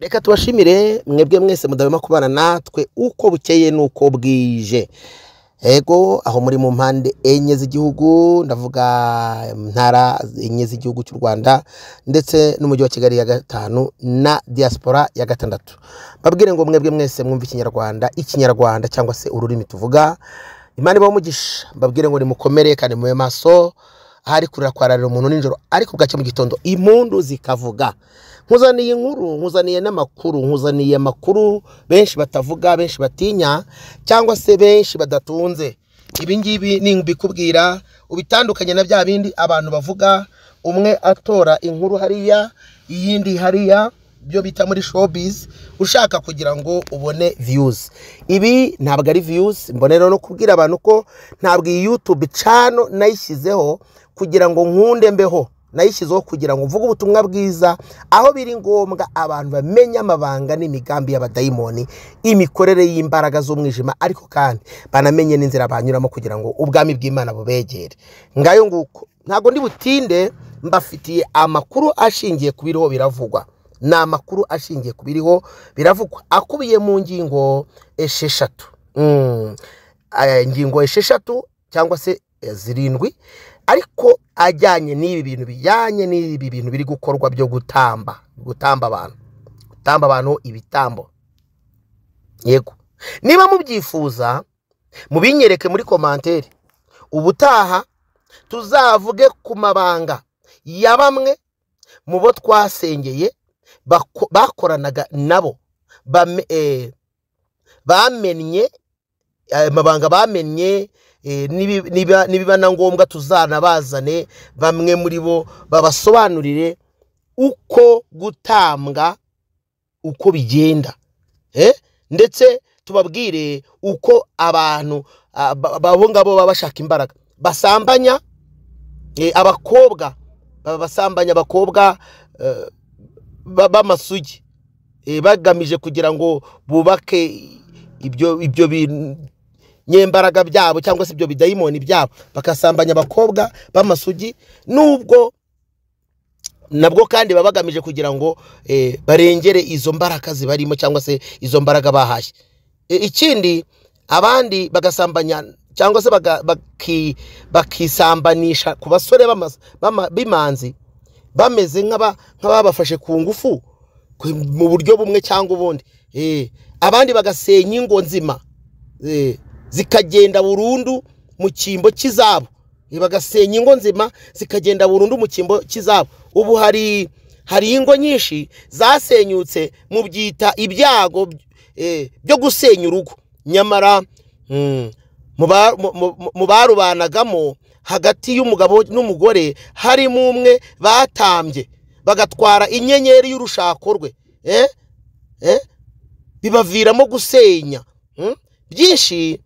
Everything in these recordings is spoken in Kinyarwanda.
Reka tubashimire mwebwe mwese mudahwema kubana natwe uko bukeye nuko bwije. Ego aho muri mu mpande enye z'igihugu, ndavuga ntara enye z'igihugu cy'u Rwanda ndetse n'umujyi wa Kigali ya gatanu na diaspora ya gatandatu. Babwire ngo mwebwe mwese mwumva ikinyarwanda cyangwa se ururimi tuvuga. Imana ibaho umugisha. Babwire ngo nimukomere kandi mube maso. Ahari kurira kwararira umuntu ninjoro ariko bwacye mu gitondo impundu zikavuga. Nkuzaniye inkuru, nkuzaniye n'amakuru, nkuzaniye amakuru benshi batavuga, benshi batinya cyangwa se benshi badatunze. Ibi ngibi nimbikubwira ubitandukanye na bya bindi abantu bavuga, umwe atora inkuru hariya iyindi hariya, byo bita muri showbiz, ushaka kugira ngo ubone views. Ibi ntabwo ari views, mbonero no kubwira abantu ko ntabwo iyi YouTube channel nayishyizeho kugira ngo nkunde mbeho, nayishyizeho kugira ngo mvuge ubutumwa bwiza aho biri ngombwa abantu bamenya amabanga n'imigambi y'abadayimoni, imikorere y'imbaraga z'umwijima, ariko kandi banamenye n'inzira banyuramo kugira ngo ubwami bw'Imana bubegere. Ngayo nguko ntago ndi butinde, mbafitiye amakuru ashingiye ku biriho biravugwa. Ni amakuru ashingiye ku biriho biravugwa akubiye mu ngingo esheshatu. Ingingo esheshatu cyangwa se zirindwi, ariko ajyanye n'ibi bintu biri gukorwa byo gutamba abantu ibitambo. Yego, niba mubyifuza mubinyereke muri commentaire. Ubutaha tuzavuge ku mabanga ya bamwe mu bo twasengeye bakoranaga nabo, bamenye amabanga, bamenye niba na ngombwa tuzanabazane bamwe muri bo babasobanurire uko gutambwa uko bigenda, ndetse tubabwire uko abantu babo ngabo baba bashaka imbaraga basambanya abakobwa, basambanya abakobwa b'amasugi, bagamije kugira ngo bubake ibyo nyembaraga byabo cyangwa se ibyo bidayimoni byabo, bakasambanya abakobwa b'amasugi, nubwo nabwo kandi babagamije kugira ngo barengere izo mbaraga zibarimo cyangwa se izo mbaraga bahashye. Ikindi, abandi bagasambanya cyangwa se bakisambanisha ku basore b'imanzi, bameze nk'ababafashe ku ngufu mu buryo bumwe cyangwa ubundi. Abandi bagasenya ingo nzima zikagenda burundu mu cyimbo cy'izabo, bagasenya ingo nzima zikagenda burundu mu cyimbo cy'izabo. Ubu hari ingo nyinshi zasenyutse mu byita ibyago byo gusenya urugo, nyamara mu barubanagamo hagati y'umugabo n'umugore harimo umwe batambye bagatwara inyenyeri y'urushako rwe, bibaviramo gusenya byinshi.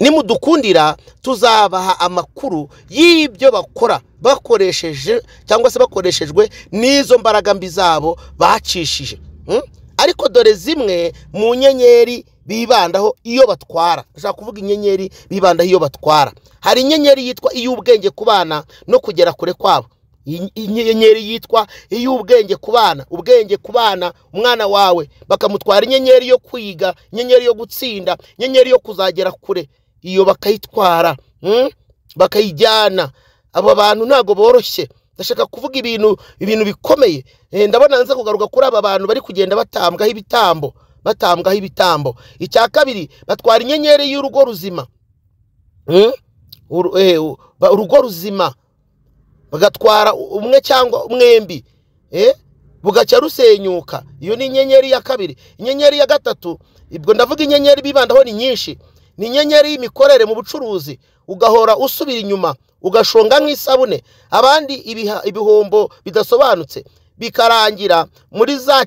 Nimudukundira tuzabaha amakuru y'ibyo bakora bakoresheje cyangwa se bakoreshejwe n'izo mbaraga mbi zabo bacishije. Ariko dore zimwe mu nyenyeri bibandaho iyo batwara, ndashaka kuvuga inyenyeri bibandaho iyo batwara. Hari inyenyeri yitwa iy'ubwenge ku bana no kugera kure kwabo. Inyenyeri yitwa iy'ubwenge ku bana, ubwenge ku bana, umwana wawe bakamutwara inyenyeri yo kwiga, inyenyeri yo gutsinda, inyenyeri yo kuzagera kure, iyo bakayitwara, bakayijyana. Abo bantu ntago boroshye, ndashaka kuvuga ibintu bikomeye. Ndabona nza kugaruka kuri aba bantu bari kugenda batambwaho ibitambo. Icya kabiri, batwara inyenyeri y'urugo ruzima, urugo ruzima bagatwara umwe cyangwa mwembi, bugacya rusenyuka. Iyo ni inyenyeri ya kabiri. Inyenyeri ya gatatu, ibwo ndavuga inyenyeri bibandaho ni nyinshi, ni inyenyeri y'imikorere mu bucuruzi, ugahora usubira inyuma, ugashonga nk'isabune. Abandi ibihombo bidasobanutse bikarangirira muri za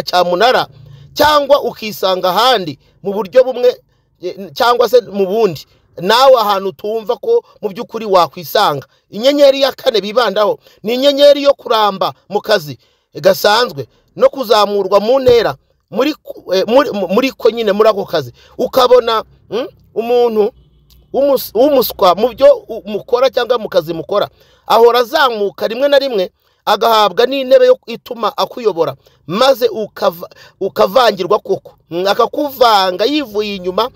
cyamunara, cyangwa ukisanga ahandi mu buryo bumwe cyangwa se mu bundi, nawe ahantu tumva ko mu by'ukuri wakwisanga. Inyenyeri ya kane bibandaho ni inyenyeri yo kuramba mu kazi gasanzwe no kuzamurwa mu ntera muri ko nyine muri ako kazi. Ukabona umuntu w'umuswa mu byo mukora cyangwa mu kazi mukora, ahora azamuka rimwe na rimwe agahabwa n'intebe yo ituma akuyobora, maze ukavangirwa koko, akakuvanga yivuye inyuma,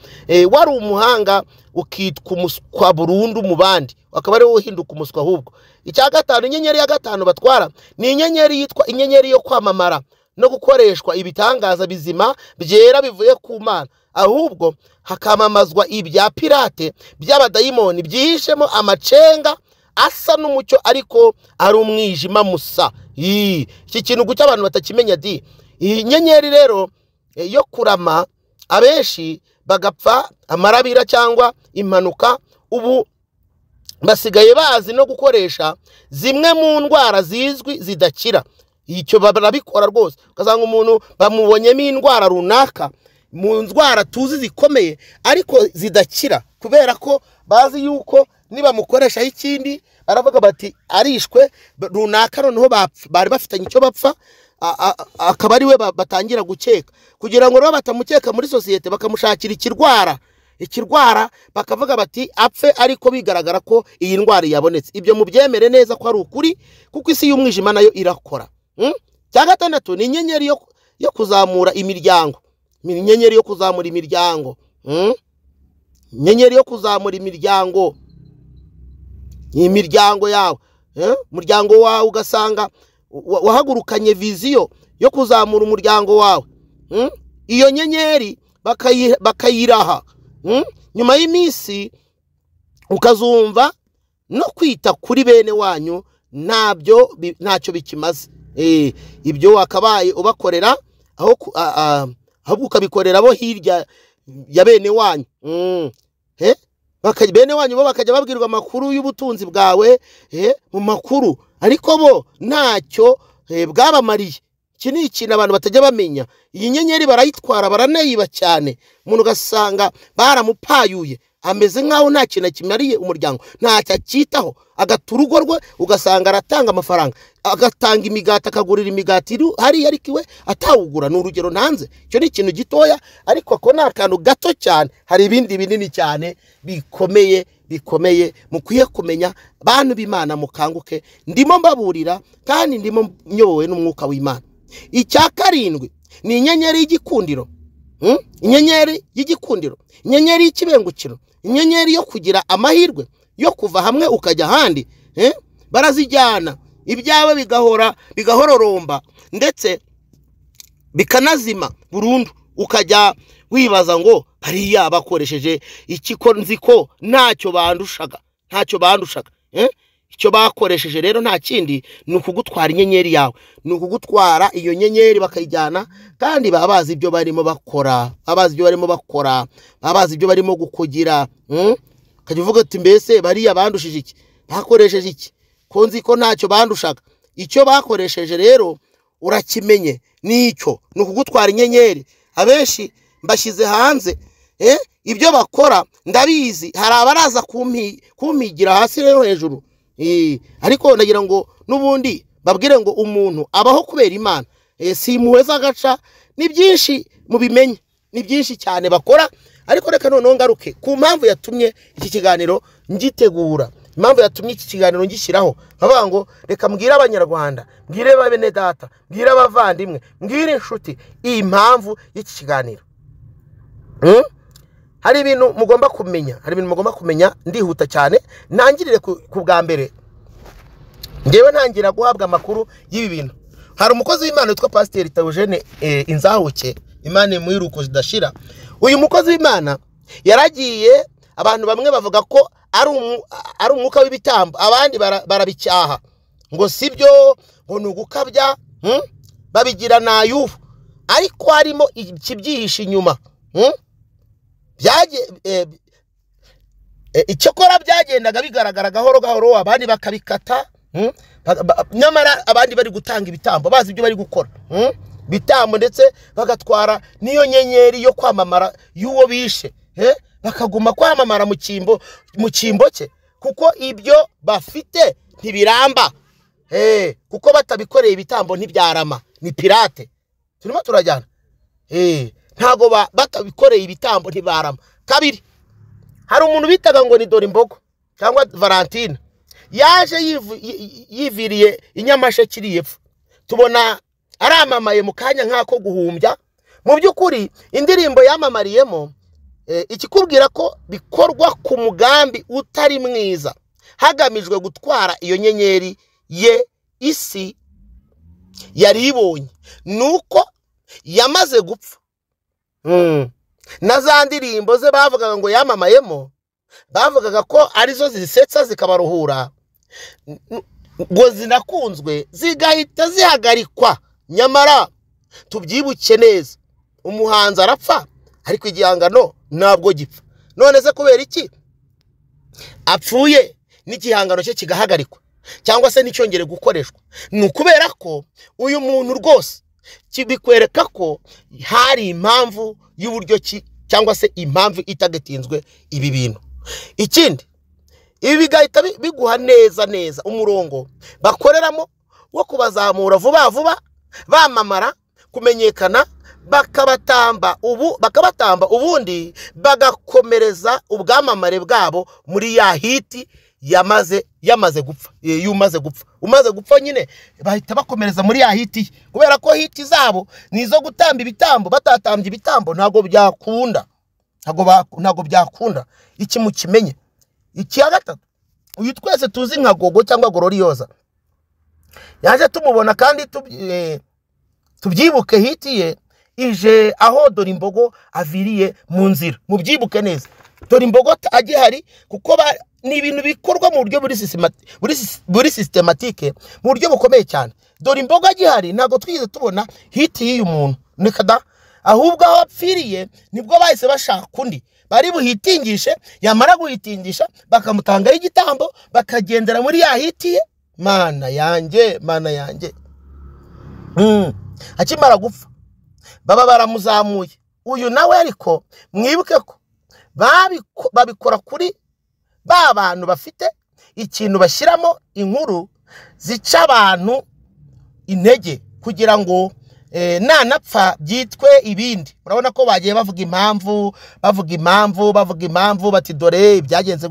wari umuhanga ukitwa umuswa burundu mu bandi, akaba ari wowe uhinduka umuswa. Ahubwo icya gatanu, inyenyeri ya gatanu batwara ni inyenyeri yitwa inyenyeri yo kwamamara no gukoreshwa ibitangaza bizima byera bivuye ku Mana, ahubwo hakamamazwa ibya pirate by'abadayimoni byihishemo amacenga asa n'umucyo ariko ari umwijima musa. Iki kintu gucya abantu batakimenya di. Iyi nyenyeri rero yo kurama abenshi bagapfa amarabira cyangwa impanuka, ubu basigaye bazi no gukoresha zimwe mu ndwara zizwi zidakira. Icyo barabikora rwose, ukazanga umuntu bamubonyemo indwara runaka, mu ndwara tuzi zikomeye ariko zidakira, kubera ko bazi yuko niba mukoresha ikindi aravuga bati arishwe runaka, noneho bari bafitanye icyo bapfa, akaba ari we batangira gukeka, kugira ngo rero batamukeka muri sosiyete bakamushakira ikirwara bakavuga bati apfe, ariko bigaragara ko iyi ndwara yabonetse. Ibyo mubyemere neza ko ari ukuri, kuko isi y'umwijima nayo irakora. Cya gatandatu ni inyenyeri yo kuzamura imiryango. Inyenyeri yo kuzamura imiryango, inyenyeri yo kuzamura imiryango, imiryango yawe, umuryango wawe ugasanga wahagurukanye viziyo yo kuzamura umuryango wawe. Iyo nyenyeri bakayiraha, nyuma y'iminsi ukazumva no kwita kuri bene wanyu ntacyo bikimaze. Ibyo wakabaye ubakorera ahubwo ukabikorera bo hirya ya bene wanyu. Bene wanyu bo bakajya babwirwa amakuru y'ubutunzi bwawe mu makuru, ariko bo ntacyo bwabamariye. Iki ni ikintu abantu batajya bamenya. Iyi nyenyeri barayitwara, baranayiba cyane, umuntu ugasanga baramupayuye, ameze nk'aho nta kintu kimariye umuryango, ntacyo acyitaho, agata urugo rwe, ugasanga aratanga amafaranga, agatanga imigati, akagurira imigati hariya ariko iwe atawugura. Ni urugero ntanze, icyo ni ikintu gitoya, ariko ako ni akantu gato cyane. Hari ibindi binini cyane bikomeye mukwiye kumenya. Bantu b'Imana mukanguke, ndimo mbaburira kandi ndimo nyobowe n'umwuka w'Imana. Icya karindwi ni inyenyeri y'igikundiro. Inyenyeri y'igikundiro, inyenyeri y'ikibengukiro, inyenyeri yo kugira amahirwe yo kuva hamwe ukajya ahandi. Barazijyana, ibyawe bigahororomba ndetse bikanazima burundu, ukajya wibaza ngo hariya bakoresheje iki, ko nzi ko ntacyo bandushaga. Icyo bakoresheje rero nta kindi, ni ukugutwara inyenyeri yawe, ni ukugutwara iyo nyenyeri bakayijyana, kandi baba bazi ibyo barimo bakora, babazi ibyo barimo gukugira. Ukajya uvuga ati mbese bariya bandushije iki, bakoresheje iki, ko nzi ko ntacyo bandushaga. Icyo bakoresheje rero urakimenye, nicyo ni ukugutwara inyenyeri. Abenshi mbashyize hanze, ibyo bakora ndabizi, hari abaraza kumpigira hasi rero hejuru. Ariko ndagira ngo n'ubundi babwire ngo umuntu abaho kubera Imana, si impuhwe z'agaca. Ni byinshi mubimenye, ni byinshi cyane bakora. Ariko reka noneho ngaruke ku mpamvu yatumye iki kiganiro ngitegura, impamvu yatumye iki kiganiro ngishyiraho. Nkavuga ngo reka mbwire Abanyarwanda, mbwire bene data, mbwire abavandimwe, mbwire inshuti iyi mpamvu y'iki kiganiro. Hari ibintu mugomba kumenya, ndihuta cyane. Ntangirire ku bwa mbere, ngewe ntangira guhabwa amakuru y'ibi bintu. Hari umukozi w'Imana witwa Pasiteri Theogene Inzahuke, Imana imuhiruko zidashira. Uyu mukozi w'Imana yaragiye, abantu bamwe bavuga ko ari umwuka w'ibitambo, abandi barabicyaha ngo sibyo, ngo ni ugukabya, babigira nayufu, ariko harimo ikibyihishe inyuma. Icyakora byagendaga bigaragara gahoro, abandi bakabikata, nyamara abandi bari gutanga ibitambo, bazi ibyo bari gukora bitambo, ndetse bagatwara niyo nyenyeri yo kwamamara y'uwo bishe, bakaguma kwamamara mu cyimbo cye, kuko ibyo bafite ntibiramba, kuko batabikoreye ibitambo ntibyarama, ni pirate. Turimo turajyana, ntago batabikoreye ibitambo ntibarama. Kabiri, hari umuntu bitaga ngo ni Dore Imbogo cyangwa Valentine, yaje yiviriye inyamasheke iri epfo, tubona aramamaye mu kanya nk'ako guhumbya. Mu by'ukuri indirimbo yamamariyemo ikikubwira ko bikorwa ku mugambi utari mwiza, hagamijwe gutwara iyo nyenyeri ye isi yari ibonye, nuko yamaze gupfa. Na za ndirimbo ze bavugaga ngo yamamayemo, bavugaga ko arizo zisetsa zikabaruhura, ngo zinakunzwe zigahita zihagarikwa. Nyamara tubyibuke neza, umuhanzi arapfa ariko igihangano ntabwo gipfa. None se kubera iki apfuye n'igihangano cye kigahagarikwa cyangwa se n'icyongere gukoreshwa? Ni ukubera ko uyu muntu rwose kibikwereka ko hari impamvu y'uburyo ki, cyangwa se impamvu itagetinzwe ibi bintu. Ikindi, ibi bigahita biguha neza umurongo bakoreramo wo kubazamura vuba vuba, bamamara, kumenyekana, bakabatamba ubundi bagakomereza ubwamamare bwabo muri ya hiti yamaze gupfa. Yumaze gupfa, umaze gupfa nyine bahita bakomereza muri ya hiti, kubera ko hiti zabo nizo gutamba ibitambo. Batatambye ibitambo ntago byakunda, ntago byakunda. Iki mukimenye. Icya gatatu, uyu twese tuzi nka Gogo cyangwa Gloriosa, yaje tumubona kandi tubyibuke hiti ye ije aho Dorimbogo aviriye mu nzira. Mubyibuke neza, Dorimbogo agihari, kuko ni ibintu bikorwa mu buryo buri systematique, mu buryo bukomeye cyane. Dorimbogo agihari ntago twize tubona hiti y'uyu muntu, nikada. Ahubwo aho apfiriye nibwo bahise bashaka undi bari buhitingishe, yamara guhitingisha bakamutangaho igitambo, bakagendera muri ya hiti ye. Mana yanjye. Akimara gupfa baba baramuzamuye uyu nawe, ariko mwibuke ko babikora kuri ba bantu bafite ikintu bashyiramo inkuru zica abantu intege, kugira ngo nanapfa byitwe ibindi. Urabona ko bagiye bavuga impamvu bati dore byagenze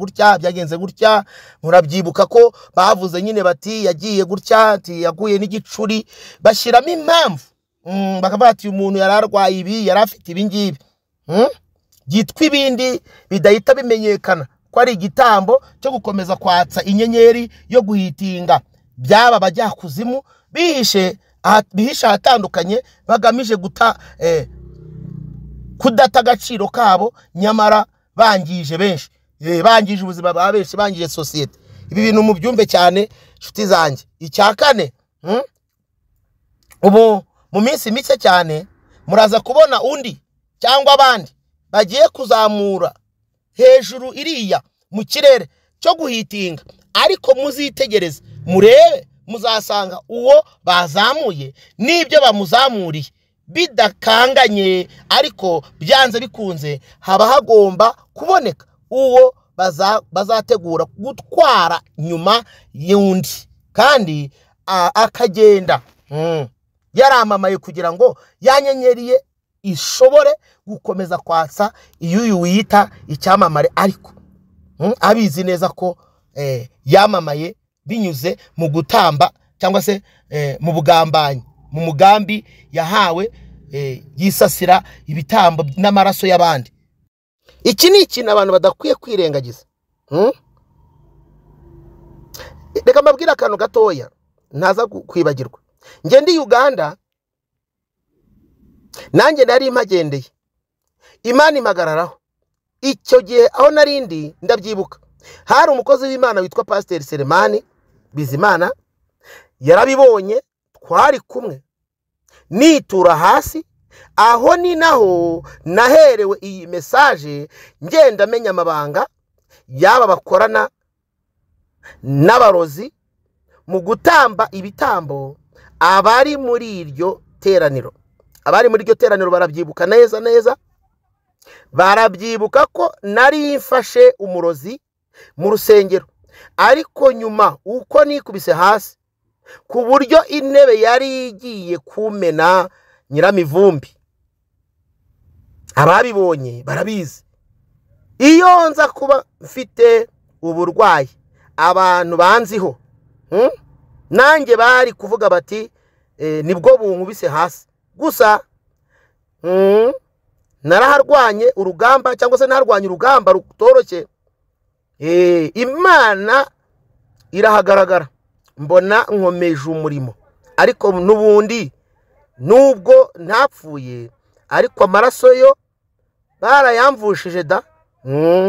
gutya. Murabyibuka ko bavuze nyine bati yagiye gutya, ati yaguye n'igicuri, bashyiramo impamvu. Bakavuga ati umuntu yararwaye ibi, yarafite ibi ngibi, byitwa ibindi bidahita bimenyekana ko ari igitambo cyo gukomeza kwatsa inyenyeri yo guhitinga. Byaba bajya kuzimu bihisha ahatandukanye, bagamije kudata agaciro kabo, nyamara bangije benshi, bangije ubuzima bwa benshi, bangije societe. Ibi bintu mubyumve cyane nshuti zanjye. Icya kane, ubu mu minsi mike cyane muraza kubona undi cyangwa abandi bagiye kuzamura hejuru iriya mu kirere cyo guhitinga, ariko muzitegereze murebe, muzasanga uwo bazamuye n'ibyo bamuzamuriye bidakanganye, ariko byanze bikunze haba hagomba kuboneka uwo bazategura gutwara nyuma y'undi, kandi akagenda yaramamaye kugira ngo yanyenyeriye ishobore gukomeza kwatsa iyo wiyita icyamamare, ariko abizi neza ko yamamaye binyuze mu gutamba cyangwa se mu bugambanyi, mu mugambi yahawe yisasira ibitambo n'amaraso y'abandi. Iki ni ikintu abantu badakwiye kwirengagiza. Reka mbabwire akantu gatoya ntaza kwibagirwa. Nge ndi Uganda, nanjye nari impagendeye, Imana impagararaho. Icyo gihe aho narindi ndabyibuka, hari umukozi w'Imana witwa Pastor Selemani Bizimana, yarabibonye, twari kumwe, nitura hasi. Aho ni naho naherewe iyi message, ngenda menya amabanga yaba bakorana n'abarozi mu gutamba ibitambo. Abari muri iryo teraniro barabyibuka neza, barabyibuka ko nari mfashe umurozi mu rusengero, ariko nyuma uko nikubise hasi ku buryo intebe yari igiye kumena nyiramivumbi. Ababibonye barabizi, iyo nza kuba mfite uburwayi abantu banziho nanjye bari kuvuga bati nibwo bunkubise hasi. Gusa naraharwanye urugamba, cyangwa se narwanye urugamba rutoroshye. Imana irahagaragara, mbona nkomeje umurimo. Ariko n'ubundi nubwo ntapfuye, ariko amaraso yo barayamvushije da.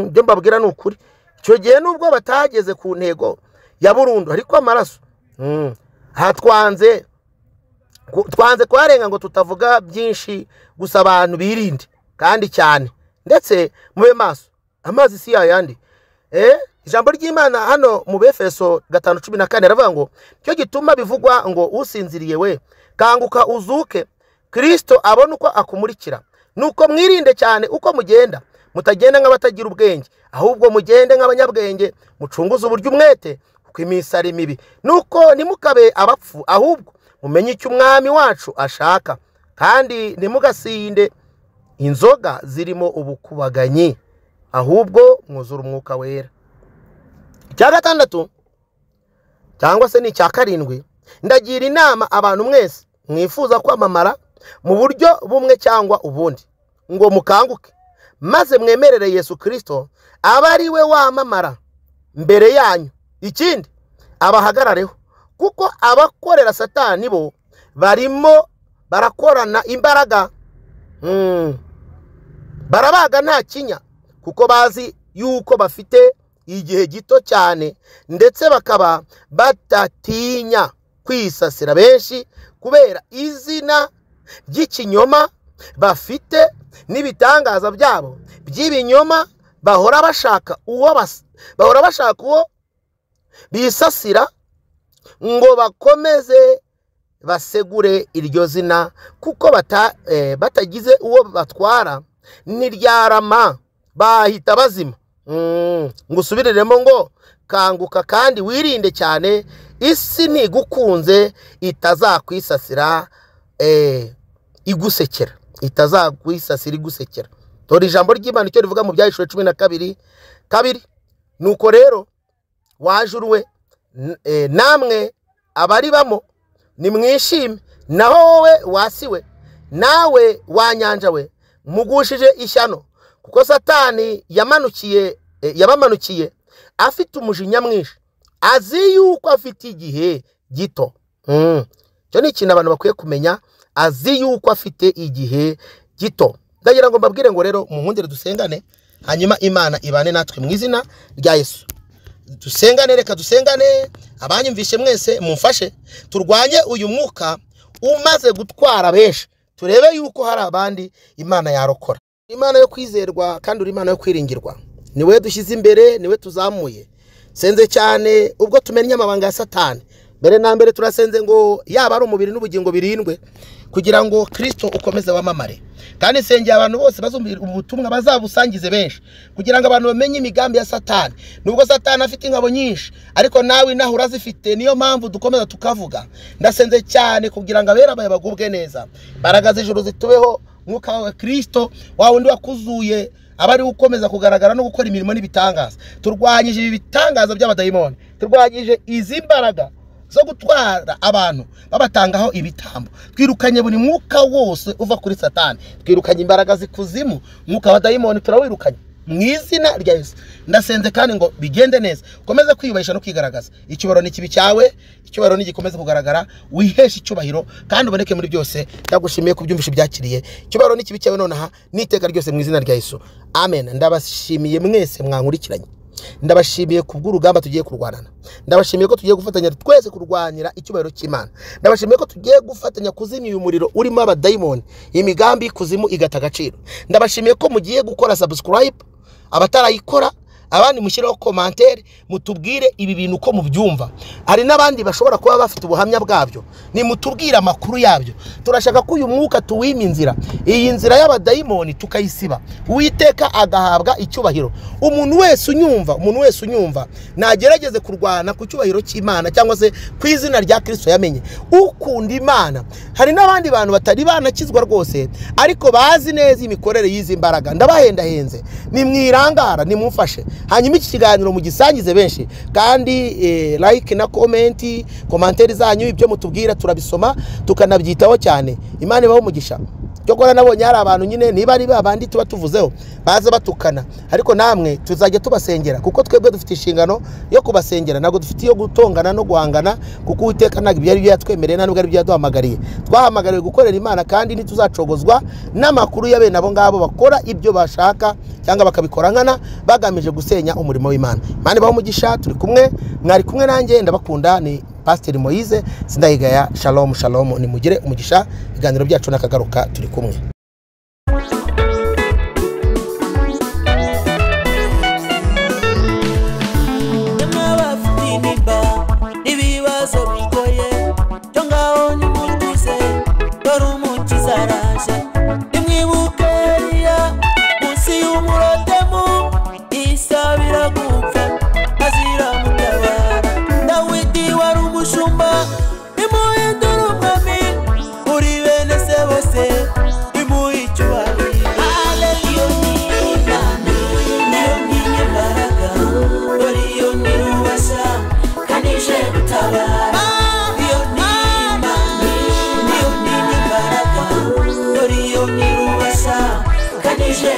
Byo mbabwira n'ukuri, icyo gihe nubwo batageze ku ntego ya burundu, ariko amaraso twanze kwarenga ngo tutavuga byinshi. Gusa abantu birinde kandi cyane, ndetse mube maso. Amazi si yayandi. Ijambo ry'Imana hano mu Befeso 5:14 aravuga ngo cyo gituma bivugwa ngo usinziriye we kanguka uzuke, Kristo abone uko akumurikira. Nuko mwirinde cyane uko mugenda, mutagenda nk'abatagira ubwenge, ahubwo mugende nk'abanyabwenge, mucunguze uburyo umwete, kuko iminsi ari mibi. Nuko nimukabe abapfu, ahubwo mumenye icyo umwami wacu ashaka, kandi nimugasinde inzoga zirimo ubukubaganyi, ahubwo mwuzure umwuka wera. Icya gatandatu cyangwa se ni icya karindwi, ndagira inama abantu mwese mwifuza kwamamara mu buryo bumwe cyangwa ubundi, ngo mukanguke maze mwemerere Yesu Kristo aba ari we wamamara mbere yanyu. Ikindi abahagarareho, kuko abakorera Satani bo barimo barakorana imbaraga, barabaga nta kinya, kuko bazi yuko bafite igihe gito cyane, ndetse bakaba batatinya kwisasira benshi kubera izina ry'ikinyoma bafite n'ibitangaza byabo by'ibinyoma. Bahora bashaka uwo bisasira ngo bakomeze basegure iryo zina, kuko batagize uwo batwara n'iryarama bahita bazima. Ngusubiriremo ngo kanguka kandi wirinde cyane, isi ntigukunze itazakwisasira igusekera, itazakwisasira igusekera. Dore ijambo ry'Imana icyo rivuga mu Byahishwe 12:2. Nuko rero wajuruwe namwe abari bamo nimwishime, naho wowe wasiwe nawe wanyanja we mugushije ishyano, kuko Satani yabamanukiye afite umujinya mwinshi, azi yuko afite igihe gito. Cyo ni ikintu abantu bakwiye kumenya, azi yuko afite igihe gito. Ndagira ngo mbabwire ngo rero muhundire dusengane, hanyuma Imana ibane natwe mu izina rya Yesu. Dusengane, reka dusengane. Abanyumvishe mwese mumfashe turwanye uyu mwuka umaze gutwara benshi, turebe yuko hari abandi Imana yarokora. Imana yo kwizerwa kandi uri Imana yo kwiringirwa, niwe dushyize imbere, niwe tuzamuye. Senze cyane ubwo tumenye amabanga ya Satani. Mbere na mbere turasenze ngo yaba ari umubiri n'ubugingo birindwe, kugira ngo Kristo ukomeze wamamare. Kandi sengeye abantu bose bazumvira ubutumwa bazabusangize benshi, kugira ngo abantu bamenye imigambi ya Satani. Nubwo Satani afite ingabo nyinshi, ariko nawe naho urazifite, niyo mpamvu dukomeza tukavuga. Ndasenze cyane kugira ngo abera baye bagubwe neza, baraga z'ijuru zitubeho, mwuka wa Kristo wa wundi wakuzuye abari ukomeza kugaragara no gukora imirimo n'ibitangaza. Turwanyije ibi bitangaza by'abadayimoni, turwanyije izi mbaraga zo gutwara abantu babatangaho ibitambo. Twirukanye buri mwuka wose uva kuri Satani, twirukanye imbaraga zikuzimu, mwuka wa dayimoni turawirukanye mu izina rya Yesu. Ndasenze kandi ngo bigende neza, ukomeze kwiyubahisha no kwigaragaza. Icyubahiro ni kibi cyawe, icyubahiro nigikomeze kugaragara, wiheshe icyubahiro kandi uboneke muri byose. Ndagushimiye kubyumvisha byakiriye. Icyubahiro ni kibi cyawe nonaha n'iteka ryose mu izina rya Yesu, amen. Ndabashimiye mwese mwankurikiranye, ndabashimiye kubw'urugamba tugiye kurwanana, ndabashimiye ko tugiye gufatanya twese kurwanyira icyubahiro cy'Imana, ndabashimiye ko tugiye gufatanya kuzimya uyu muriro urimo abadayimoni, imigambi kuzimu igata agaciro. Ndabashimiye ko mugiye gukora subscribe, abatarayikora abandi mushireho commentaire, mutubwire ibi bintu uko mubyumva. Hari n'abandi bashobora kuba bafite ubuhamya bwabyo, ni mutubwire amakuru yabyo. Turashaka ko uyu mwuka tuwima inzira, iyi nzira y'abadayimoni tukayisiba, Uwiteka agahabwa icyubahiro. Umuntu wese unyumva nagerageze kurwana ku cyubahiro cy'Imana, cyangwa se ku izina rya Kristo yamenye. Ukunda Imana, hari n'abandi bantu batari banakizwa rwose, ariko bazi neza imikorere y'izi mbaraga. Ndabahendahenze, nimwirangara nimumfashe, hanyuma iki kiganiro mugisangize benshi kandi like na commentaire zanyu ibyo mutubwira turabisoma tukanabyitaho cyane. Imana ibaho umugisha. Cyokora nabonye hari abantu nyine niba ari babandi tuba tuvuzeho baza batukana, ariko namwe tuzajya tubasengera kuko twebwe dufite inshingano yo kubasengera, ntabwo dufite iyo gutongana no guhangana, kuko Uwiteka ntabwo ibyo ari byo yatwemereye ntabwo ari byo yaduhamagariye. Twahamagariwe gukorera Imana kandi ntituzacogozwa n'amakuru ya bene abo ngabo bakora ibyo bashaka cyangwa bakabikora nkana bagamije gusenya umurimo w'Imana. Imana ibaho umugisha. Turi kumwe, mwari kumwe nanjye, ndabakunda. Ni Pastor Moise Sindayigaya. Shalom shalom, nimugire umugisha. Ibiganiro byacu nakagaruka, turi kumwe. Kanije